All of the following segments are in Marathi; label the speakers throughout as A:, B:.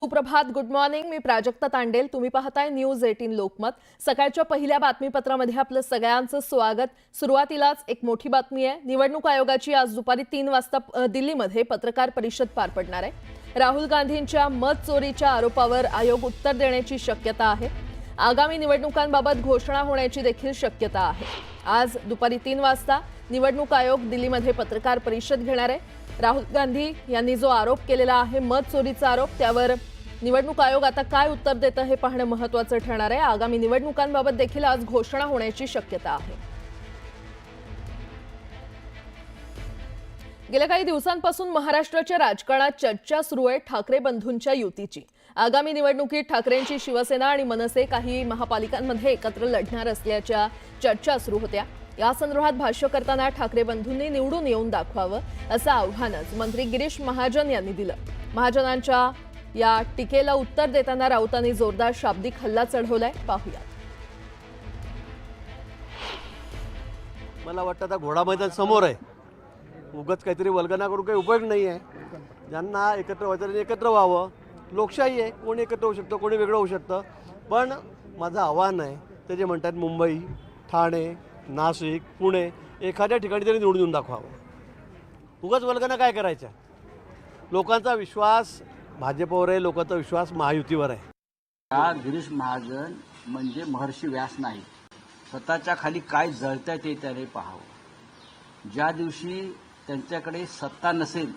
A: सुप्रभात, गुड मॉर्निंग. मी प्राजक्ता तांडेल. तुम्ही पाहताय न्यूज 18 लोकमत. सकाळच्या पहिल्या बातमीपत्रामध्ये आपलं सगळ्यांचं स्वागत. सुरुवातीलाच एक मोठी बातमी आहे. निवडणूक आयोगाची आज दुपारी 3 वाजता दिल्लीमध्ये पत्रकार परिषद पार पडणार आहे. राहुल गांधींच्या मत चोरीच्या आरोपावर आयोग उत्तर देण्याची शक्यता आहे. आगामी निवडणुकांबाबत घोषणा होण्याची देखील शक्यता आहे. आज दुपारी 3 वाजता निवडणूक आयोग दिल्लीमध्ये पत्रकार परिषद घेणार आहे. राहुल गांधी यांनी जो आरोप केलेला आहे, मत चोरीचा आरोप, त्यावर निवडणूक आयोग आता काय उत्तर देतं हे पाहणं महत्त्वाचं ठरणार आहे. आगामी निवडणुकांबाबत देखील आज घोषणा होण्याची शक्यता आहे. गेल्या काही दिवसांपासून महाराष्ट्राच्या राजकारणात चर्चा सुरू आहे ठाकरे बंधूंच्या युतीची. आगामी निवडणुकीत ठाकरेंची शिवसेना आणि मनसे काही महापालिकांमध्ये एकत्र लढणार असल्याच्या चर्चा सुरू होत्या. या संदर्भात भाष्य करताना ठाकरे बंधूंनी निवडून येऊन दाखवावं असं आव्हानच मंत्री गिरीश महाजन यांनी दिलं. महाजनांच्या या टीकेला उत्तर देताना राऊतांनी जोरदार शाब्दिक हल्ला चढवलाय. पाहूया.
B: मला वाटतं आता घोडा मैदान समोर आहे. उगाच काहीतरी वल्गना करून काही उपयोग नाही आहे. ज्यांना एकत्र व्हायचं त्यांनी एकत्र व्हावं. लोकशाही आहे, कोणी एकत्र होऊ शकतं, कोणी वेगळं होऊ शकतं. पण माझं आव्हान आहे, ते जे म्हणतात मुंबई, ठाणे, नाशिक, पुणे, एखाद्या ठिकाणी तरी निवडून येऊन दाखवावं. उगाच वल्गना काय करायच्या. लोकांचा विश्वास भाजपवर आहे, लोकांचा विश्वास महायुतीवर आहे.
C: हा गिरीश महाजन म्हणजे महर्षी व्यास नाही. स्वतःच्या खाली काय जळतंय ते त्याने पाहावं. ज्या दिवशी त्यांच्याकडे सत्ता नसेल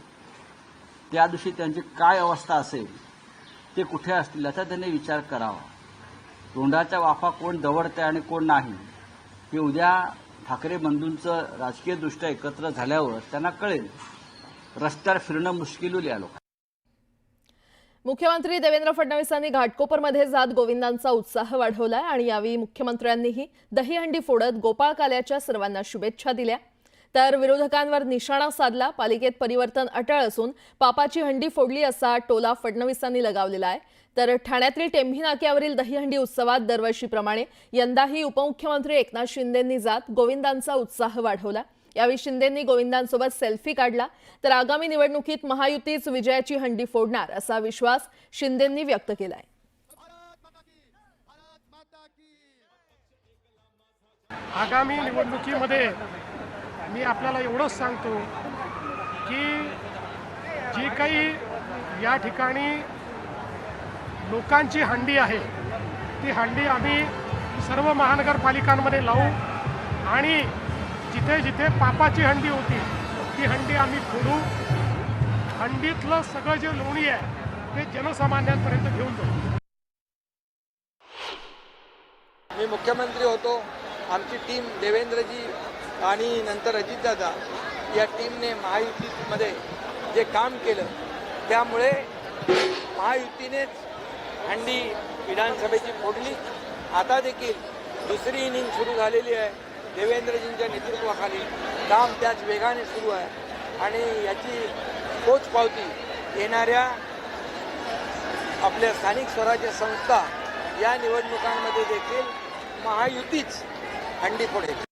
C: त्या दिवशी त्यांची काय अवस्था असेल, ते कुठे असतील याचा त्यांनी विचार करावा. तोंडाच्या वाफा कोण दवडतंय आणि कोण नाही हे उद्या ठाकरे बंधूंचं राजकीयदृष्ट्या एकत्र झाल्यावर त्यांना कळेल. रस्त्यावर फिरणं मुश्किल होईल या लोकांना.
A: मुख्यमंत्री देवेंद्र फडणवीसांनी घाटकोपरमध्ये जात गोविंदांचा उत्साह वाढवलाय आणि यावेळी मुख्यमंत्र्यांनीही दहीहंडी फोडत गोपाळ काल्याच्या सर्वांना शुभेच्छा दिल्या. तर विरोधकांवर निशाणा साधला. पालिकेत परिवर्तन अटळ असून पापाची हंडी फोडली असा टोला फडणवीसांनी लगावलेला आहे. तर ठाण्यातील टेंभी नाक्यावरील दहीहंडी उत्सवात दरवर्षीप्रमाणे यंदाही उपमुख्यमंत्री एकनाथ शिंदेंनी जात गोविंदांचा उत्साह वाढवला. यावेळी शिंदेंनी गोविंदांसोबत सेल्फी काढला. तर आगामी निवडणुकीत महायुतीच विजयाची हंडी फोडणार असा विश्वास शिंदेंनी व्यक्त केलाय.
D: आगामी निवडणुकीमध्ये मी आपल्याला एवढंच सांगतो की जी काही या ठिकाणी लोकांची हंडी आहे, ती हंडी आम्ही सर्व महानगरपालिकांमध्ये लावू आणि जिथे जिथे पापाची हंडी होती ती हंडी आम्ही फोडू. हंडीतलं सगळं जे लोणी आहे ते जनसामान्यांपर्यंत घेऊन जाऊ.
E: मी मुख्यमंत्री होतो, आमची टीम देवेंद्रजी आणि नंतर अजितदादा या टीमने महायुतीमध्ये जे काम केलं त्यामुळे महायुतीनेच हंडी विधानसभेची फोडली. आता देखील दुसरी इनिंग सुरू झालेली आहे. देवेंद्रजींच्या नेतृत्वाखाली काम त्याच वेगाने सुरू आहे आणि याची पोचपावती येणाऱ्या आपल्या स्थानिक स्वराज्य संस्था या निवडणुकांमध्ये देखील महायुतीच हंडी फोडेल.